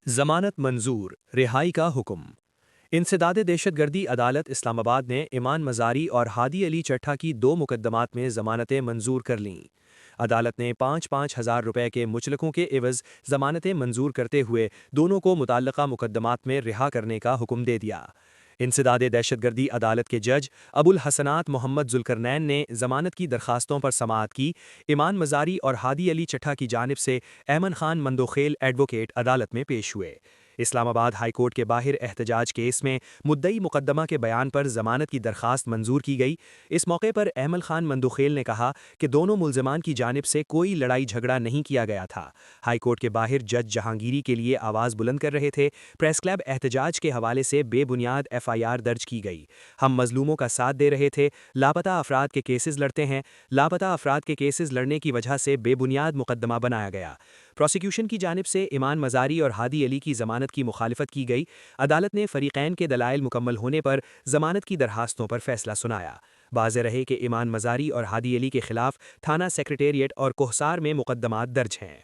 ضمانت منظور، رہائی کا حکم۔ انسداد دہشت گردی عدالت اسلام آباد نے ایمان مزاری اور ہادی علی چٹھا کی 2 مقدمات میں ضمانتیں منظور کر لیں۔ عدالت نے 5,000 روپے کے مچلقوں کے عوض ضمانتیں منظور کرتے ہوئے دونوں کو متعلقہ مقدمات میں رہا کرنے کا حکم دے دیا۔ انسداد دہشت گردی عدالت کے جج ابو الحسنات محمد ذوالقرنین نے ضمانت کی درخواستوں پر سماعت کی۔ ایمان مزاری اور ہادی علی چٹھا کی جانب سے ایمن خان مندوخیل ایڈوکیٹ عدالت میں پیش ہوئے۔ اسلام آباد ہائی کورٹ کے باہر احتجاج کیس میں مدعی مقدمہ کے بیان پر ضمانت کی درخواست منظور کی گئی۔ اس موقع پر ایمن خان مندوخیل نے کہا کہ دونوں ملزمان کی جانب سے کوئی لڑائی جھگڑا نہیں کیا گیا تھا۔ ہائی کورٹ کے باہر جج جہانگیری کے لیے آواز بلند کر رہے تھے۔ پریس کلب احتجاج کے حوالے سے بے بنیاد FIR درج کی گئی۔ ہم مظلوموں کا ساتھ دے رہے تھے، لاپتہ افراد کے کیسز لڑتے ہیں، لاپتہ افراد کے کیسز لڑنے کی وجہ سے بے بنیاد مقدمہ بنایا گیا۔ پروسیکیوشن کی جانب سے ایمان مزاری اور ہادی علی کی ضمانت کی مخالفت کی گئی۔ عدالت نے فریقین کے دلائل مکمل ہونے پر ضمانت کی درخواستوں پر فیصلہ سنایا۔ واضح رہے کہ ایمان مزاری اور ہادی علی کے خلاف تھانہ سیکریٹریٹ اور کوہسار میں مقدمات درج ہیں۔